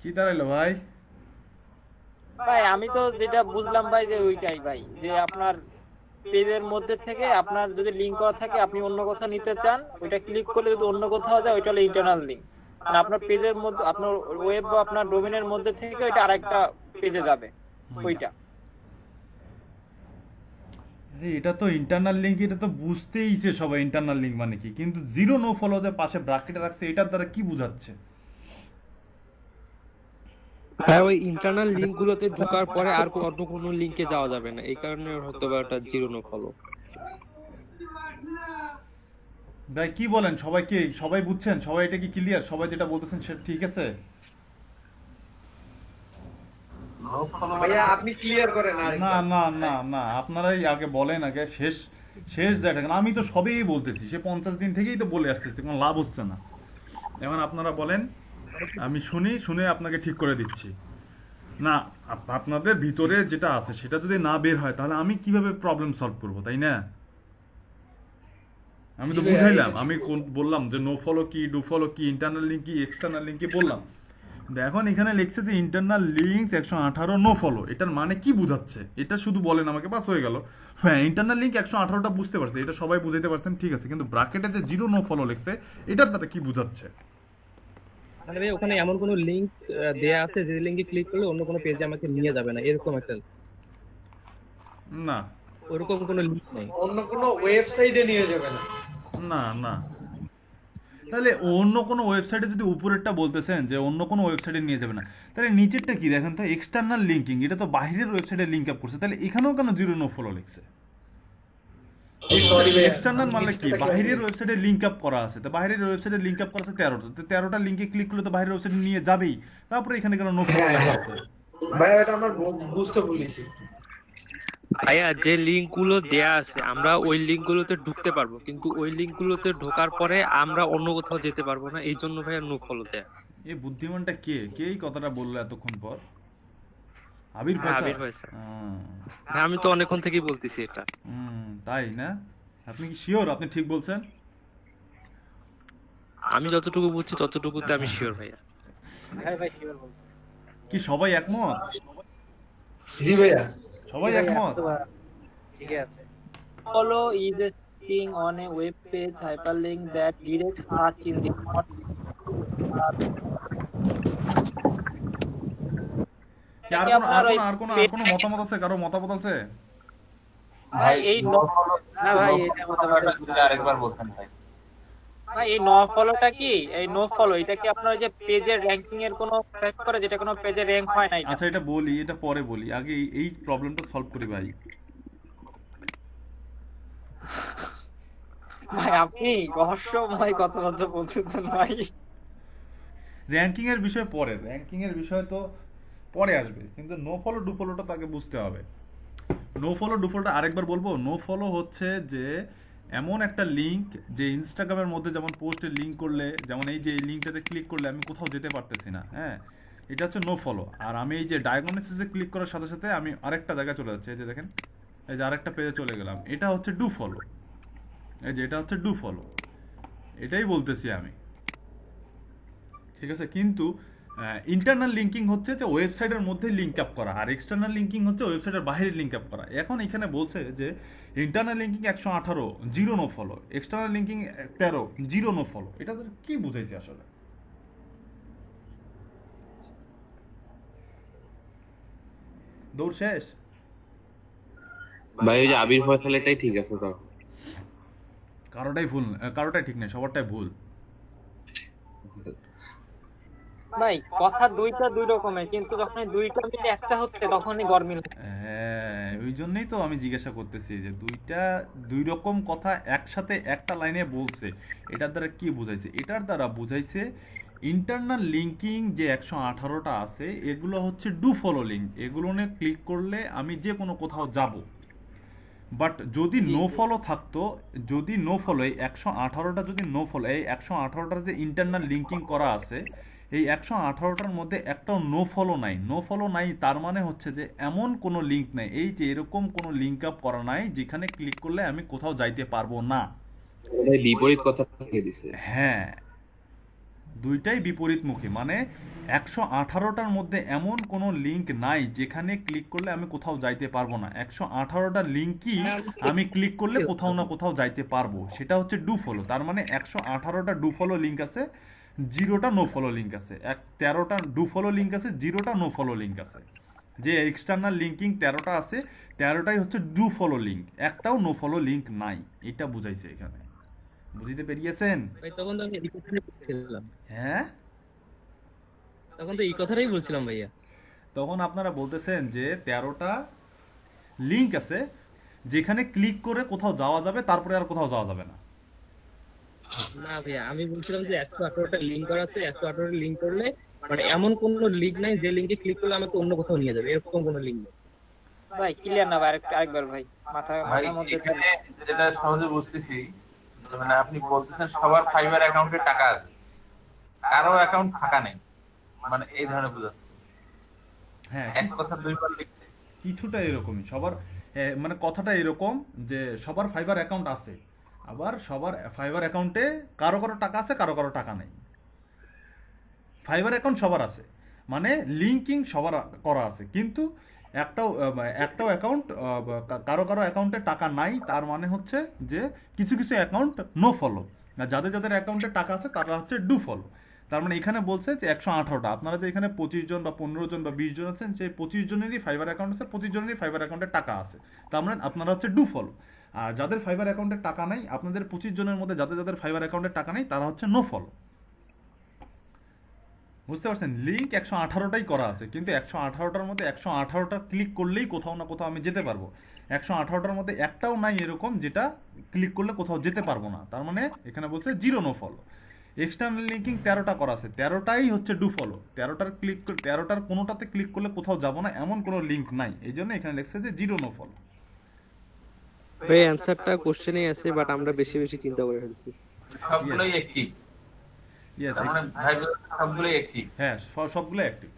কি দাঁড়াইলো ভাই? ভাই আমি তো যেটা বুঝলাম ভাই যে ওইটাই ভাই, যে আপনার পেজের মধ্যে থেকে আপনার যদি লিংক করা থাকে, আপনি অন্য কোথাও নিতে চান, ওইটা ক্লিক করলে যদি অন্য কোথাও যায় ওইটা হলো ইন্টারনাল লিংক। মানে আপনার পেজের মধ্যে, আপনার ওয়েব বা আপনার ডোমেনের মধ্যে থেকে ওইটা আরেকটা পেজে যাবে ওইটা। এটা তো ইন্টারনাল লিংক, এটা তো বুঝতেইছে সবাই ইন্টারনাল লিংক মানে কি, কিন্তু জিরো নো ফলো যে পাশে ব্র্যাকেটে রাখছে এটার দ্বারা কি বোঝাচ্ছে? হ্যাঁ, ওই ইন্টারনাল লিংক গুলোতে ঢোকার পরে আর অন্য কোনো লিংকে যাওয়া যাবে না, এই কারণে হয়তো বা এটা জিরো নো ফলো। ভাই কি বলেন, সবাই বুঝছেন? সবাই এটা কি ক্লিয়ার? সবাই যেটা বলতেছেন সেটা ঠিক আছে? ভাইয়া আপনি ক্লিয়ার করেন। না না না না, আপনারাই আগে বলেন, আগে শেষ যেটা। আমি তো সবই বলতেছি, সে 50 দিন থেকেই তো বলে আসতেছি, কোনো লাভ হচ্ছে না। এখন আপনারা বলেন, আমি শুনে আপনাকে ঠিক করে দিচ্ছি। না, আপনাদের ভিতরে যেটা আছে সেটা যদি না বের হয় তাহলে আমি কিভাবে প্রবলেম সলভ করব, তাই না? আমি তো বুঝাইলাম, আমি বললাম যে নো ফলো কি, ডু ফলো কি, ইন্টারনাল লিঙ্ক কি, এক্সটার্নাল লিঙ্ক কি বললাম। এখন এখানে লিখছে যে ইন্টারনাল লিঙ্কস 118 নো ফলো, এটার মানে কি বুঝাচ্ছে এটা শুধু বলেন আমাকে, বাস হয়ে গেল। হ্যাঁ, ইন্টারনাল লিঙ্ক 118টা বুঝতে পারছে, এটা সবাই বুঝাইতে পারছেন, ঠিক আছে, কিন্তু ব্র্যাকেটে যে জিরো নো ফলো লিখছে এটার দ্বারা কি বুঝাচ্ছে? মানে ভাই ওখানে এমন কোনো লিংক দেয়া আছে যে লিংকে ক্লিক করলে অন্য কোনো পেজে আমাকে নিয়ে যাবে না, এরকম একটা? না, ওরকম কোনো লিংক নেই, অন্য কোনো ওয়েবসাইটে নিয়ে যাবে না। না না, তাহলে অন্য কোনো ওয়েবসাইটে যদি উপরেরটা বলতেছেন যে অন্য কোনো ওয়েবসাইটে নিয়ে যাবে না, তাহলে নিচেরটা কি দেখেন তো, এক্সটার্নাল লিঙ্কিং, এটা তো বাইরের ওয়েবসাইটে লিঙ্ক আপ করছে, তাহলে এখানেও কেন জিরো নো ফলো লিখছে? এক্সটার্নাল মানে কি, বাইরের ওয়েবসাইটে লিঙ্ক আপ করা আছে, তো বাইরের ওয়েবসাইটে লিঙ্ক আপ করা আছে 13টা, তো 13টা লিঙ্কে ক্লিক করলে তো বাইরের ওয়েবসাইটে নিয়ে যাবেই, তারপরে এখানে কেন নো ফলো লেখা আছে? ভাই এটা আমরা বুঝতে বলেছি। ভাইয়া যে লিংক গুলো দেয়া আছে আমরা ওই লিংক গুলোতে ঢুকতে পারবো, কিন্তু ওই লিংক গুলোতে ঢোকার পরে আমরা অন্য কোথাও যেতে পারবো না, এই জন্য ভাইয়া নো ফলো দেয়া আছে। এই বুদ্ধিমানটা কে এই কথাটা বললো এতক্ষণ পর? আবির ভাই স্যার, হ্যাঁ আমি তো অনেকক্ষণ থেকেই বলতেছি এটা। তাই না? আপনি কি শিওর আপনি ঠিক বলছেন? আমি যতটুকু বুঝছি ততটুকুতে আমি শিওর ভাইয়া। হ্যাঁ ভাই শিওর বলছি। কি সবাই একমত? জি ভাইয়া সবাই একমত? ঠিক আছে। Follow is a thing on a web page hyperlink that directs search engine. আর কোনো মতামত আছে? কারো মতামত আছে? ভাই এই না ভাই এটা আরেকবার বলতেন ভাই। ভাই এই নো ফলোটা কি, এই নো ফলো এটা কি আপনার যে পেজের র‍্যাঙ্কিং এর কোনো এফেক্ট করে, যেটা কোনো পেজে র‍্যাঙ্ক হয় না? আচ্ছা এটা বলি, এটা পরে বলি, আগে এই প্রবলেমটা সলভ করি ভাই। ভাই আপনি রহস্যময় কথাবার্তা বলতেছেন ভাই। র‍্যাঙ্কিং এর বিষয় পরে, র‍্যাঙ্কিং এর বিষয় তো পরে আসবে, কিন্তু নো ফলো ডু ফলোটা তাকে বুঝতে হবে। নো ফলো ডু ফলোটা আরেকবার বলবো। নো ফলো হচ্ছে যে এমন একটা লিঙ্ক যে ইনস্টাগ্রামের মধ্যে যেমন পোস্টে লিঙ্ক করলে, যেমন এই যে এই লিঙ্কটাতে ক্লিক করলে আমি কোথাও যেতে পারতেছি না, হ্যাঁ, এটা হচ্ছে নো ফলো। আর আমি এই যে ডায়াগনোসিসে ক্লিক করার সাথে সাথে আমি আরেকটা জায়গায় চলে যাচ্ছি, এই যে দেখেন, এই যে আরেকটা পেজে চলে গেলাম, এটা হচ্ছে ডু ফলো। এই যে এটা হচ্ছে ডু ফলো, এটাই বলতেছি আমি, ঠিক আছে। কিন্তু ইন্টারনাল লিঙ্কিং হচ্ছে যে ওয়েবসাইটের মধ্যে লিঙ্ক আপ করা, আর এক্সটার্নাল লিঙ্কিং হচ্ছে ওয়েবসাইটের বাইরে লিঙ্ক আপ করা। এখন এখানে বলছে যে internal linking 118 zero no follow, external linking 13 zero no follow. এটা কি বুঝাইছে আসলে? দৌড় শেষ? ভাই ওই যে আবির ফয়সালেটাই ঠিক আছে তো? কারোটাই ভুল, কারোটাই ঠিক নেই, সবারটাই ভুল। ভাই কথা দুইটা দুই রকমের, কিন্তু যখন এই দুইটা মিলে একটা হচ্ছে তখনই গরমিল। হ্যাঁ, ওই জন্যই তো আমি জিজ্ঞাসা করতেছি যে দুইটা দুই রকম কথা একসাথে একটা লাইনে বলছে, এটার দ্বারা কি বুঝাইছে? এটার দ্বারা বুঝাইছে ইন্টারনাল লিঙ্কিং যে 118টা আছে এগুলো হচ্ছে ডু ফলো লিঙ্ক, এগুলো নিয়ে ক্লিক করলে আমি যে কোনো কোথাও যাব। বাট যদি নো ফলো থাকতো, যদি নো ফলো, এই 118টা যদি নো ফলো, এই 118টার যে ইন্টারনাল লিঙ্কিং করা আছে এই 118টার মধ্যে একটাও নো ফলো নাই, নো ফলো নাই, তার মানে হচ্ছে যে এমন কোনো লিঙ্ক নাই, এই যে এরকম কোনো লিঙ্ক আপ করা নাই যেখানে ক্লিক করলে আমি কোথাও যাইতে পারবো না। ভাই বিপরীত কথা থেকে দিছে। হ্যাঁ, দুইটাই বিপরীতমুখী, মানে 118টার মধ্যে এমন কোনো লিঙ্ক নাই যেখানে ক্লিক করলে আমি কোথাও যাইতে পারবো না। 118টা লিঙ্কই আমি ক্লিক করলে কোথাও না কোথাও যাইতে পারবো, সেটা হচ্ছে ডু ফলো। তার মানে 118টা ডু ফলো লিঙ্ক আছে, 0টা নো ফলো লিঙ্ক আছে, 13টা ডু ফলো লিঙ্ক আছে, 0টা নো ফলো লিঙ্ক আছে। যে এক্সটার্নাল লিঙ্কিং 13টা আছে, 13টাই হচ্ছে ডু ফলো লিঙ্ক, একটাও নো ফলো লিঙ্ক নাই। এটা বুঝাইছে এখানে, বুঝিতে পেরিয়েছেন? ভাই তখন তো আমি এই কথাটাই বলছিলাম। হ্যাঁ, তখন তো এই কথাটাই বলছিলাম ভাইয়া। তখন আপনারা বলতেছেন যে 13টা লিঙ্ক আছে যেখানে ক্লিক করে কোথাও যাওয়া যাবে, তারপরে আর কোথাও যাওয়া যাবে না। না ভাইয়া, আমি বলছিলাম যে 118টা লিঙ্ক করা আছে, 118টা লিঙ্ক করলে মানে এমন কোন লিঙ্ক নাই যে লিঙ্কে ক্লিক করলে আমাকে অন্য কোথাও নিয়ে যাবে, এরকম কোনো লিঙ্ক নেই। ভাই ক্লিয়ার না ভাই, আরেকবার ভাই, ভাই মাথার মধ্যে এখানে যেটা সহজে বুঝতেছি, মানে আপনি বলতেছেন সবার ফাইবার অ্যাকাউন্টে টাকা আছে, কারো অ্যাকাউন্ট ফাঁকা নেই, মানে এই ধরনের বোঝাচ্ছে। হ্যাঁ, এক কথা দুইবার লিখছে। কিছুটা এরকমই সবার, মানে কথাটা এরকম যে সবার ফাইবার অ্যাকাউন্ট আছে, আবার সবার ফাইবার অ্যাকাউন্টে কারো কারো টাকা আছে, কারো কারো টাকা নেই। ফাইবার অ্যাকাউন্ট সবার আছে, মানে লিঙ্কিং সবার করা আছে, কিন্তু একটাও অ্যাকাউন্ট কারো কারো অ্যাকাউন্টে টাকা নাই, তার মানে হচ্ছে যে কিছু কিছু অ্যাকাউন্ট নো ফলো, আর যাদের যাদের অ্যাকাউন্টে টাকা আছে তারা হচ্ছে ডু ফলো। তার মানে এখানে বলছে যে 118টা, আপনারা যে এখানে 25 জন বা 15 জন বা 20 জন আছেন, সেই 25 জনেরই ফাইবার অ্যাকাউন্ট আছে, 25 জনেরই ফাইবার অ্যাকাউন্টে টাকা আছে, তার মানে আপনারা হচ্ছে ডু ফলো। আর যাদের ফাইবার অ্যাকাউন্টে টাকা নাই, আপনাদের 25 জনের মধ্যে যাদের যাদের ফাইবার অ্যাকাউন্টে টাকা নেই তারা হচ্ছে নো ফলো। বুঝতে পারছেন? লিঙ্ক 118টাই করা আছে, কিন্তু 118টার মধ্যে 118টা ক্লিক করলেই কোথাও না কোথাও আমি যেতে পারবো। 118টার মধ্যে একটাও নাই এরকম যেটা ক্লিক করলে কোথাও যেতে পারবো না, তার মানে এখানে বলছে zero no follow. External linking 13টা করা আছে, 13টাই হচ্ছে ডু ফলো, 13টার কোনোটাতে ক্লিক করলে কোথাও যাবো না এমন কোনো লিঙ্ক নাই, এই জন্য এখানে লিখছে যে জিরো নো ফলো। ভাই অ্যানসারটা কোশ্চেনেই আছে, বাট আমরা বেশি বেশি চিন্তা করে ফেলছি। সবগুলোই একটি। ইয়েস, তার মানে ভাই সবগুলোই একটি। হ্যাঁ, সবগুলো অ্যাক্টিভ,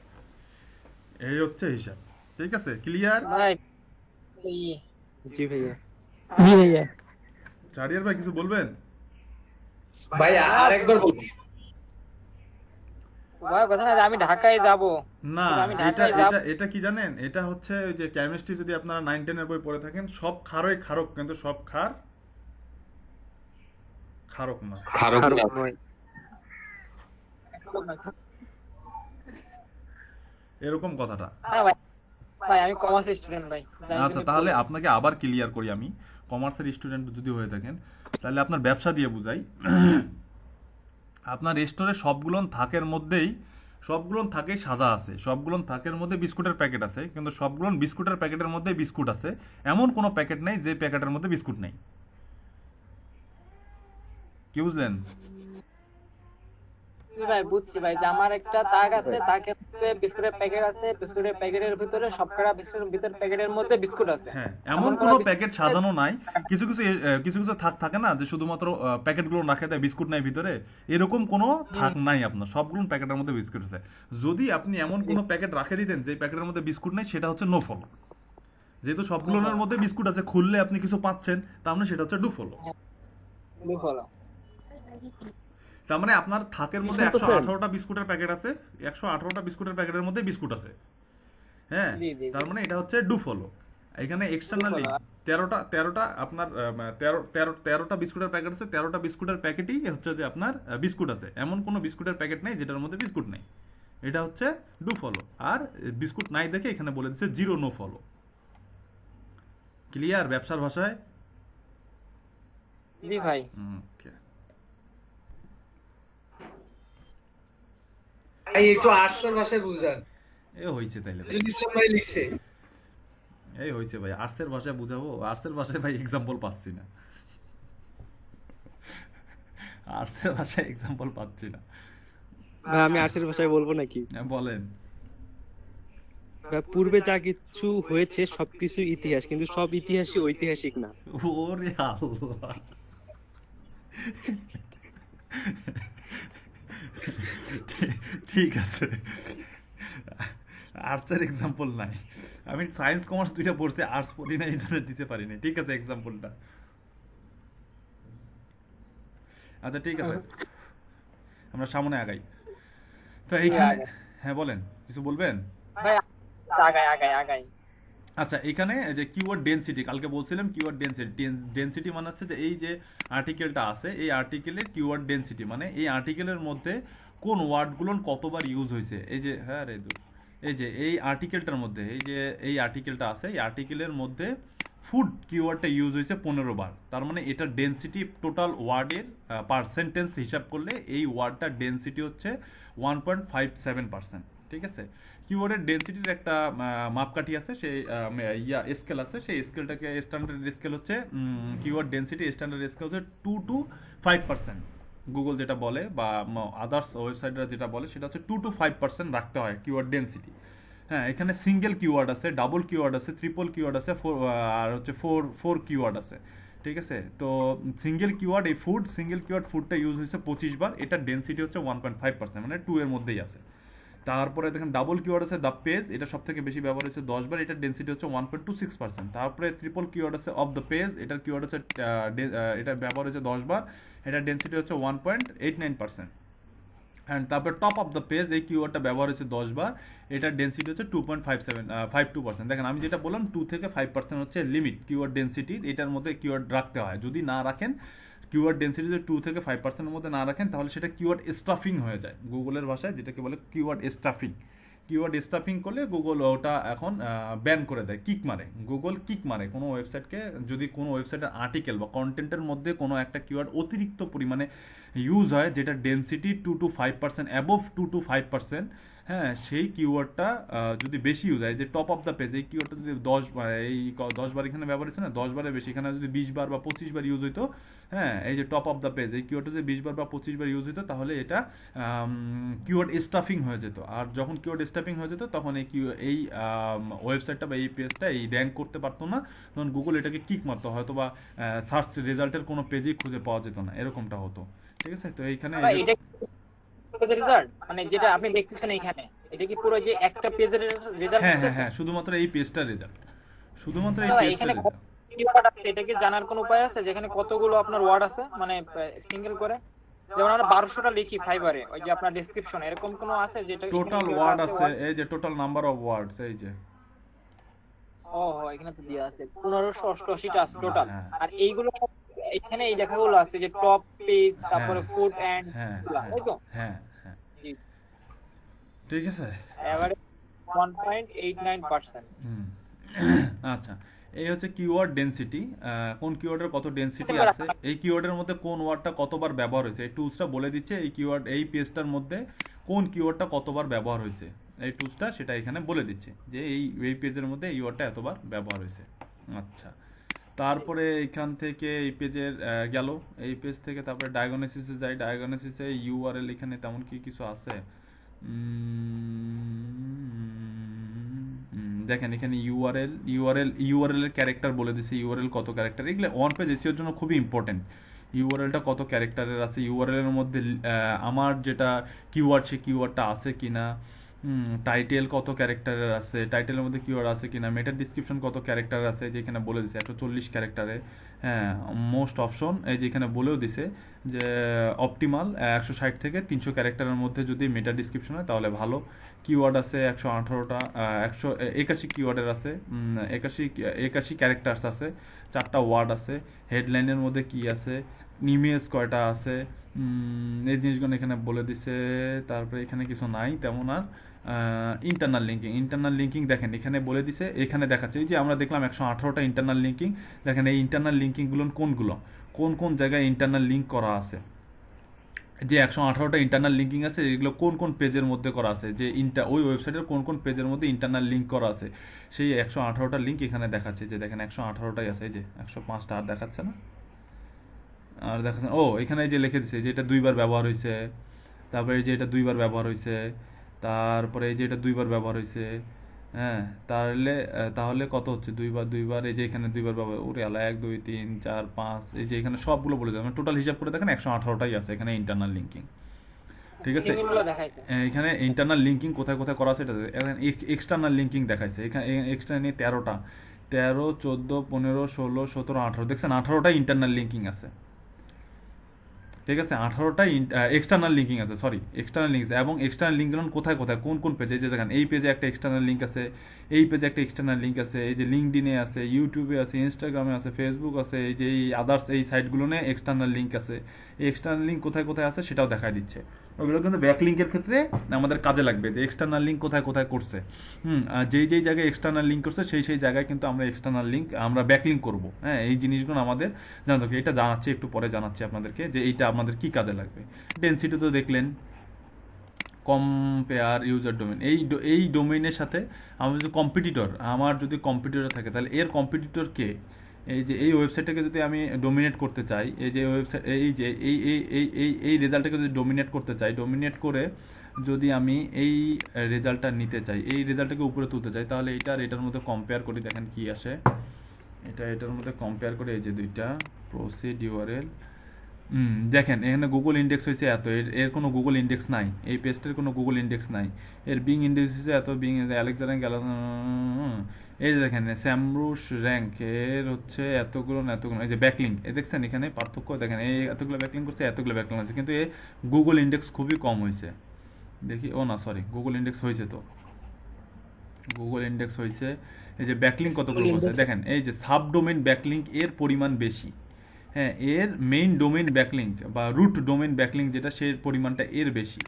এই হচ্ছে হিসাব। ঠিক আছে, ক্লিয়ার? ভাই জি ভাইয়া। জি ভাইয়া। চারিয়ার ভাই কিছু বলবেন? ভাই আরেকবার বলুন। ভাই কথা না, আমি ঢাকায় যাব না, আমি এটা ঢাকায় যাব। এটা এটা কি জানেন, এটা হচ্ছে ওই যে কেমিস্ট্রি যদি আপনারা 9-10 এর বই পড়ে থাকেন, সব ক্ষারই ক্ষারক, কিন্তু সব ক্ষার ক্ষারক না। খারক না। এরকম কথাটা। হ্যাঁ ভাই, ভাই আমি কমার্স স্টুডেন্ট ভাই, জানি আচ্ছা, তুমি তাহলে বলবে। আপনাকে আবার ক্লিয়ার করি, আমি কমার্সের স্টুডেন্ট যদি হয়ে থাকেন তাহলে আপনার ব্যবসা দিয়ে বুঝাই। আপনার স্টোরে সবগুলোন থাকের মধ্যেই সবগুলোন থাকেই সাজা আছে, সবগুলোন থাকের মধ্যে বিস্কুটের প্যাকেট আছে, কিন্তু সবগুলোন বিস্কুটের প্যাকেটের মধ্যে বিস্কুট আছে, এমন কোনো প্যাকেট নেই যে প্যাকেটের মধ্যে বিস্কুট নেই। কি বুঝলেন? জি ভাই বুঝছি ভাই, যে আমার একটা তাক আছে, তাকের মধ্যে বিস্কুটের প্যাকেট আছে, বিস্কুটের প্যাকেটের ভিতরে সবকটা বিস্কুটের ভিতর প্যাকেটের মধ্যে বিস্কুট আছে। হ্যাঁ, এমন কোনো প্যাকেট সাজানো নাই। কিছু কিছু কিছু কিছু থাক থাকে না যে শুধুমাত্র প্যাকেটগুলো রাখে দেয়, বিস্কুট নাই ভিতরে, এরকম কোনো থাক নাই আপনার, সবগুলো প্যাকেটের মধ্যে বিস্কুট আছে। যদি আপনি এমন কোনো প্যাকেট রাখে দিতেন যে প্যাকেটের মধ্যে বিস্কুট নাই, সেটা হচ্ছে নো ফলো। যেহেতু সবগুলোর মধ্যে বিস্কুট আছে, খুললে আপনি কিছু পাচ্ছেন, তার মানে সেটা হচ্ছে ডু ফলো। তার মানে আপনার থাকের মধ্যে 118টা বিস্কুটের প্যাকেট আছে, 118টা বিস্কুটের প্যাকেটের মধ্যে বিস্কুট আছে, হ্যাঁ, তার মানে এটা হচ্ছে ডু ফলো। এখানে এক্সটার্নালি 13টা আপনার 13টা বিস্কুটের প্যাকেট আছে, 13টা বিস্কুটের প্যাকেটই হচ্ছে যে আপনার বিস্কুট আছে। এমন কোনো বিস্কুটের প্যাকেট নেই যেটার মধ্যে বিস্কুট নেই, এটা হচ্ছে ডু ফলো। আর বিস্কুট নাই দেখে এখানে বলে দিচ্ছে জিরো নো ফলো। ক্লিয়ার ব্যবসার ভাষায়? জি ভাই। ওকে, ভাই একটু আর্টসের ভাষায় বুঝান। এ হইছে তাইলে ভাই, নজরুল ইসলাম ভাই লিখছে। এই হইছে ভাই, আর্টসের ভাষায় বুঝাবো? আর্টসের ভাষায় ভাই এক্সাম্পল পাচ্ছি না, আর্টসের ভাষায় এক্সাম্পল পাচ্ছি না। ভাই আমি আর্টসের ভাষায় বলবো নাকি? বলেন। ভাই, পূর্বে যা কিছু হয়েছে সবকিছু ইতিহাস, কিন্তু সব ইতিহাসই ঐতিহাসিক না। ওরে আল্লাহ, ঠিক আছে, আর্টসের এক্সাম্পল নাই। আমি সায়েন্স কমার্স দুইটা পড়ছি, আর্টস পড়ি না, এই জন্য দিতে পারিনি। ঠিক আছে এক্সাম্পলটা। আচ্ছা ঠিক আছে, আমরা সামনে আগাই। তো এইখানে, হ্যাঁ বলেন, কিছু বলবেন? ভাই আগাই আগাই আগাই। আচ্ছা, এখানে যে কিওয়ার্ড ডেনসিটি, কালকে বলছিলাম কিওয়ার্ড ডেনসিটি। ডেনসিটি মানে হচ্ছে যে এই যে আর্টিকেলটা আছে, এই আর্টিকেলের কিওয়ার্ড ডেনসিটি মানে এই আর্টিকেলের মধ্যে কোন ওয়ার্ডগুলো কতবার ইউজ হয়েছে। এই যে হ্যাঁ রে এই যে এই আর্টিকেলটার মধ্যে, এই যে এই আর্টিকেলটা আছে, এই আর্টিকেলের মধ্যে ফুড কিওয়ার্ডটা ইউজ হয়েছে 15 বার। তার মানে এটা ডেনসিটি টোটাল ওয়ার্ডের পার্সেন্টেজ হিসাব করলে এই ওয়ার্ডটার ডেনসিটি হচ্ছে 1.57%। ঠিক আছে, কিওয়ার্ডের ডেনসিটির একটা মাপকাঠি আছে, সেই স্কেল আছে, সেই স্কেলটাকে স্ট্যান্ডার্ড স্কেল হচ্ছে কিওয়ার্ড ডেনসিটি স্ট্যান্ডার্ড স্কেল হচ্ছে 2 to 5%। গুগল যেটা বলে বা আদার্স ওয়েবসাইটরা যেটা বলে সেটা হচ্ছে 2 to 5% রাখতে হয় কিওয়ার্ড ডেনসিটি। হ্যাঁ, এখানে সিঙ্গেল কিওয়ার্ড আছে, ডাবল কিওয়ার্ড আছে, ট্রিপল কিওয়ার্ড আছে, আর হচ্ছে ফোর কিওয়ার্ড আছে। ঠিক আছে, তো সিঙ্গেল কিওয়ার্ড এই ফুড, সিঙ্গেল কিওয়ার্ড ফুডটা ইউজ হয়েছে 25 বার, এটার ডেনসিটি হচ্ছে 1.5%, মানে 2 এর মধ্যেই আছে। তারপরে দেখেন ডাবল কিওয়ার্ড আছে দ্য পেজ, এটা সব থেকে বেশি ব্যবহার হয়েছে 10 বার, এটার ডেনসিটি হচ্ছে 1.26%। তারপরে ট্রিপল কিওয়ার্ড আছে অফ দ্য পেজ, এটার কিওয়ার্ড হচ্ছে এটা ব্যবহার হয়েছে 10 বার, এটার ডেনসিটি হচ্ছে 1.89%। অ্যান্ড তারপরে টপ অফ দ্য পেজ, এই কিওয়ার্ডটা ব্যবহার হয়েছে 10 বার, এটার ডেনসিটি হচ্ছে 2.52%। দেখেন আমি যেটা বললাম 2 থেকে 5% হচ্ছে লিমিট কিওয়ার্ড ডেনসিটির, এটার মধ্যে কিওয়ার্ড রাখতে হয়। যদি না রাখেন, কিওয়ার্ড ডেনসিটি যদি 2 থেকে 5%-এর মধ্যে না রাখেন, তাহলে সেটা কিওয়ার্ড স্টাফিং হয়ে যায় গুগলের ভাষায়, যেটাকে বলে কিওয়ার্ড স্টাফিং। কিওয়ার্ড স্টাফিং করলে গুগল ওটা এখন ব্যান করে দেয়, কিক মারে, গুগল কিক মারে কোনো ওয়েবসাইটকে। যদি কোনো ওয়েবসাইটের আর্টিকেল বা কন্টেন্টের মধ্যে কোনো একটা কিওয়ার্ড অতিরিক্ত পরিমাণে ইউজ হয়, যেটা ডেনসিটি 2 to 5%, অ্যাবোভ 2 to 5%, হ্যাঁ, সেই কিওয়ার্ডটা যদি বেশি ইউজ হয়, যে টপ অফ দ্য পেজ, এই কিওয়ার্ডটা যদি 10 বার এখানে ব্যবহার হচ্ছে না, 10 বারের বেশি, এখানে যদি 20 বার বা 25 বার ইউজ হইতো, হ্যাঁ, এই যে টপ অফ দ্য পেজ, এই কিওয়ার্ডটা যদি 20 বার বা 25 বার ইউজ হইতো, তাহলে এটা কিওয়ার্ড স্টাফিং হয়ে যেত। আর যখন কিওয়ার্ড স্টাফিং হয়ে যেত, তখন এই ওয়েবসাইটটা বা এই পেজটা এই র্যাঙ্ক করতে পারতো না, তখন গুগল এটাকে কিক মারতো, হয়তো বা সার্চ রেজাল্টের কোনো পেজেই খুঁজে পাওয়া যেত না, এরকমটা হতো। ঠিক আছে, তো এইখানে রেজাল্ট মানে যেটা আপনি দেখতেছেন এখানে, এটা কি পুরো যে একটা পেজের রেজাল্ট? হ্যাঁ হ্যাঁ হ্যাঁ, শুধুমাত্র এই পেজটার রেজাল্ট, শুধুমাত্র এই পেজটার রেজাল্ট। এটা কি জানার কোনো উপায় আছে যেখানে কতগুলো আপনার ওয়ার্ড আছে, মানে সিঙ্গেল করে? যেমন আমরা 1200টা লিখি ফাইবারে, ওই যে আপনার ডেসক্রিপশন, এরকম কোনো আছে যেটা টোটাল ওয়ার্ড আছে? এই যে টোটাল নাম্বার অফ ওয়ার্ডস, এই যে এখানে তো দেয়া আছে 1588টা আছে টোটাল। আর এইগুলো এখানে এই লেখাগুলো আছে যে টপ পেজ, তারপরে ফুড এন্ড, তাই তো? হ্যাঁ হ্যাঁ, ঠিক আছে, এভারেজ 1.89%। আচ্ছা, এই হচ্ছে কিওয়ার্ড ডেনসিটি, কোন কিওয়ার্ডের কত ডেনসিটি আছে, এই কিওয়ার্ডের মধ্যে কোন ওয়ার্ডটা কতবার ব্যবহার হয়েছে, এই টুলসটা বলে দিচ্ছে এই কিওয়ার্ড, এই পেজটার মধ্যে কোন কিওয়ার্ডটা কতবার ব্যবহার হয়েছে, এই টুলসটা সেটা এখানে বলে দিচ্ছে যে এই পেজের মধ্যে এই ওয়ার্ডটা এতবার ব্যবহার হয়েছে। আচ্ছা, তারপরে এখান থেকে এই পেজের গেল, এই পেজ থেকে তারপরে ডায়াগনোসিসে যাই। ডায়াগনোসিসে ইউআরএল এখানে তেমন কি কিছু আছে? দেখেন এখানে ইউআরএল এর ক্যারেক্টার বলে দিছে, ইউআরএল কত ক্যারেক্টার। এগুলো অন পেজ এসইওর জন্য খুবই ইম্পর্টেন্ট। ইউআরএলটা কত ক্যারেক্টারের আছে, ইউআরএল এর মধ্যে আমার যেটা কিওয়ার্ড সেই কিওয়ার্ডটা আছে কিনা, টাইটেল কত ক্যারেক্টারের আছে, টাইটেলের মধ্যে কিওয়ার্ড আছে কিনা, মেটা ডিসক্রিপশন কত ক্যারেক্টার আছে, যেখানে বলে দিছে 140 ক্যারেক্টারে। হ্যাঁ, মোস্ট অপশন এই যেখানে বলেও দিছে যে অপটিমাল 160 থেকে 300 ক্যারেক্টারের মধ্যে যদি মেটা ডিসক্রিপশন হয় তাহলে ভালো। কিওয়ার্ড আছে 118টা, 181 কিওয়ার্ডের আছে, 81 ক্যারেক্টার্স আছে, 4টা ওয়ার্ড আছে। হেডলাইনের মধ্যে কি আছে, ইমেজ কয়টা আছে, এই জিনিসগুলো এখানে বলে দিছে। তারপরে এখানে কিছু নাই তেমন আর। ইন্টারনাল লিঙ্কিং দেখেন এখানে বলে দিছে, এখানে দেখাচ্ছে এই যে আমরা দেখলাম 118টা ইন্টারনাল লিঙ্কিং। দেখেন এই ইন্টারনাল লিঙ্কিংগুলো কোনগুলো, কোন কোন জায়গায় ইন্টারনাল লিঙ্ক করা আছে। যে 118টা ইন্টারনাল লিঙ্কিং আছে এগুলো কোন কোন পেজের মধ্যে করা আছে, যে ওই ওয়েবসাইটের কোন কোন পেজের মধ্যে ইন্টারনাল লিঙ্ক করা আছে, সেই 118টা লিঙ্ক এখানে দেখাচ্ছে। যে দেখেন 118টাই আছে, এই যে 105টা আর দেখাচ্ছে না, আর দেখাচ্ছে ও এখানে যে লিখে দিছে যে এটা 2বার ব্যবহার হয়েছে, তারপরে এই যে এটা 2বার ব্যবহার হয়েছে, তারপরে এই যে এটা 2বার ব্যবহার হয়েছে। হ্যাঁ, তাহলে কত হচ্ছে, 2বার এই যে এখানে 2বার ব্যবহার, ওরে আলা 1 2 3 4 5, এই যে এখানে সবগুলো বলে যাবে, টোটাল হিসাব করে দেখেন 118টাই আছে এখানে ইন্টারনাল লিঙ্কিং। ঠিক আছে, এখানে ইন্টারনাল লিঙ্কিং কোথায় কোথায় করা আছে এটা। এক্সটার্নাল লিঙ্কিং দেখাইছে এখানে, এক্সটার্নাল 13টা, 13 14 15 16 17 18, দেখছেন 18টা ইন্টারনাল লিঙ্কিং আছে। ঠিক আছে, 18টা এক্সটার্নাল লিঙ্কিং আছে, সরি এক্সটার্নাল লিঙ্ক আছে। এবং এক্সটার্নাল লিঙ্ক কোথায় কোথায় কোন কোন পেজে, যে দেখেন এই পেজে একটা এক্সটার্নাল লিঙ্ক আছে, এই পেজে একটা এক্সটার্নাল লিঙ্ক আছে, এই যে লিঙ্কডিনে আছে, ইউটিউবে আছে, ইনস্টাগ্রামে আছে, ফেসবুক আছে, এই যে এই আদার্স এই সাইটগুলো নিয়ে এক্সটার্নাল লিঙ্ক আছে। এই এক্সটার্নাল লিঙ্ক কোথায় কোথায় আছে সেটাও দেখায় দিচ্ছে। ওগুলো কিন্তু ব্যাক লিঙ্কের ক্ষেত্রে আমাদের কাজে লাগবে, যে এক্সটার্নাল লিঙ্ক কোথায় কোথায় করছে। আর যেই জায়গায় এক্সটার্নাল লিঙ্ক করছে সেই জায়গায় কিন্তু আমরা এক্সটার্নাল লিঙ্ক আমরা ব্যাক লিঙ্ক করবো। হ্যাঁ, এই জিনিসগুলো আমাদের জানতে হবে। এটা জানাচ্ছি একটু পরে, জানাচ্ছি আপনাদেরকে যে এইটা আমাদের কি কাজে লাগবে। ডেনসিটি তো দেখলেন, কম্পেয়ার ইউজার ডোমেন, এই ডোমেইনের সাথে আমার যদি কম্পিটিটর থাকে তাহলে এর কম্পিটিটর কে, এই যে এই ওয়েবসাইটটাকে যদি আমি ডোমিনেট করতে চাই, এই যে ওয়েবসাইট এই যে এই রেজাল্টটাকে যদি ডোমিনেট করতে চাই, ডোমিনেট করে যদি আমি এই রেজাল্টটা নিতে চাই, এই রেজাল্টটাকে উপরে তুলতে চাই, তাহলে এটার মধ্যে কম্পেয়ার করি, দেখেন কি আসে। এটার মধ্যে কম্পেয়ার করে এই যে দুইটা প্রসিড ইউআরএল, দেখেন এখানে গুগল ইন্ডেক্স হয়েছে এত, এর কোনো গুগল ইন্ডেক্স নাই, এই পেজটার কোনো গুগল ইন্ডেক্স নাই। এর বিং ইন্ডেক্স হয়েছে এত, বিং অ্যালেক্সা র্যাঙ্ক, এই যে দেখেন স্যামরুশ র্যাঙ্ক এর হচ্ছে এতগুলো, এই যে ব্যাকলিঙ্ক এ দেখছেন এখানে পার্থক্য দেখেন, এই এতগুলো ব্যাকলিঙ্ক করছে, এতগুলো ব্যাকলিঙ্ক আছে, কিন্তু এই গুগল ইন্ডেক্স খুবই কম হয়েছে। দেখি, ও না সরি, গুগল ইন্ডেক্স হয়েছে, তো গুগল ইন্ডেক্স হয়েছে। এই যে ব্যাকলিঙ্ক কতগুলো করছে দেখেন, এই যে সাবডোমেইন ব্যাকলিঙ্ক এর পরিমাণ বেশি। হ্যাঁ, এর মেইন ডোমেইন ব্যাকলিঙ্ক বা রুট ডোমেইন ব্যাকলিঙ্ক যেটা, সেই পরিমাণটা এর বেশি।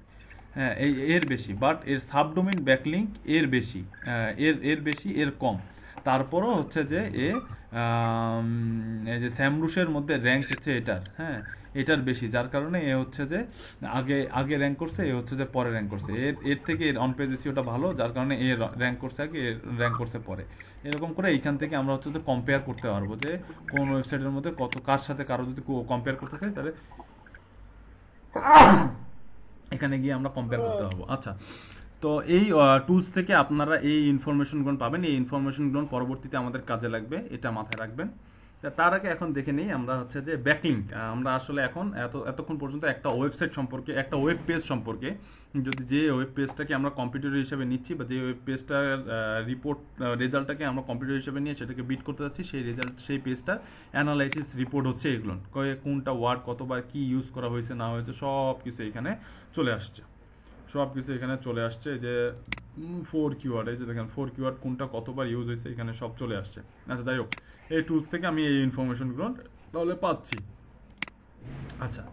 হ্যাঁ, এর বেশি, বাট এর সাবডোমেইন ব্যাকলিঙ্ক এর বেশি, এর বেশি, এর কম। তারপরও হচ্ছে যে এই যে স্যামরুশের মধ্যে র্যাঙ্ক হচ্ছে এটার, হ্যাঁ এটার বেশি, যার কারণে এ হচ্ছে যে আগে র্যাঙ্ক করছে, এ হচ্ছে যে পরে র্যাঙ্ক করছে। এর থেকে এর অন পেজ এসইওটা ভালো, যার কারণে এ র্যাঙ্ক করছে আগে, এর র্যাঙ্ক করছে পরে। এরকম করে এইখান থেকে আমরা হচ্ছে যে কম্পেয়ার করতে পারবো যে কোন ওয়েবসাইটের মধ্যে কত, কার সাথে কারো যদি কম্পেয়ার করতে চাই তাহলে এখানে গিয়ে আমরা কম্পেয়ার করতে পারবো। আচ্ছা, তো এই টুলস থেকে আপনারা এই ইনফরমেশনগুলো পাবেন, এই ইনফরমেশনগুলো পরবর্তীতে আমাদের কাজে লাগবে, এটা মাথায় রাখবেন। তার আগে এখন দেখে নিই আমরা হচ্ছে যে ব্যাকলিঙ্ক, আমরা আসলে এখন এতক্ষণ পর্যন্ত একটা ওয়েবসাইট সম্পর্কে, একটা ওয়েব পেজ সম্পর্কে, যদি যে ওয়েব পেজটাকে আমরা কম্পিউটার হিসেবে নিচ্ছি বা যে ওয়েব পেজটার রেজাল্টটাকে আমরা কম্পিউটার হিসেবে নিয়ে সেটাকে বিট করতে যাচ্ছি, সেই পেজটার অ্যানালাইসিস রিপোর্ট হচ্ছে এগুলো, কোনটা ওয়ার্ড কতবার কি ইউজ করা হয়েছে না হয়েছে সব কিছু এখানে চলে আসছে। যে 4 কিওয়ার্ড, এই যে দেখেন 4 কিওয়ার্ড কোনটা কতবার ইউজ হয়েছে এখানে সব চলে আসছে। আচ্ছা, যাই হোক, এই টুলস থেকে আমি এই ইনফরমেশনগুলো তাহলে পাচ্ছি। আচ্ছা,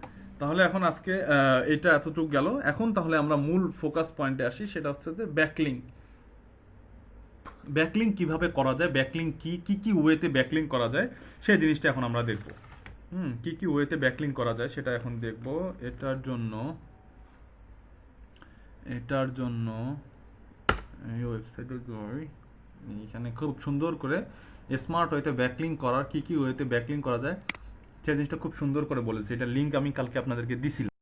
তাহলে এখন আজকে এটা এতটুকু গেল। এখন তাহলে আমরা মূল ফোকাস পয়েন্টে আসি, সেটা হচ্ছে যে ব্যাকলিঙ্ক কিভাবে করা যায়, ব্যাকলিঙ্ক কি ওয়েতে ব্যাকলিঙ্ক করা যায় সেই জিনিসটা এখন আমরা দেখব। কি ওয়েতে ব্যাকলিঙ্ক করা যায় সেটা এখন দেখব। এটার জন্য এই ওয়েবসাইটে যাই, এখানে খুব সুন্দর করে স্মার্ট ওয়েতে ব্যাকলিঙ্ক করার কি কি ওয়েতে ব্যাকলিঙ্ক করা যায় সেই জিনিসটা খুব সুন্দর করে বলেছে। এটা লিঙ্ক আমি কালকে আপনাদেরকে দিছিলাম।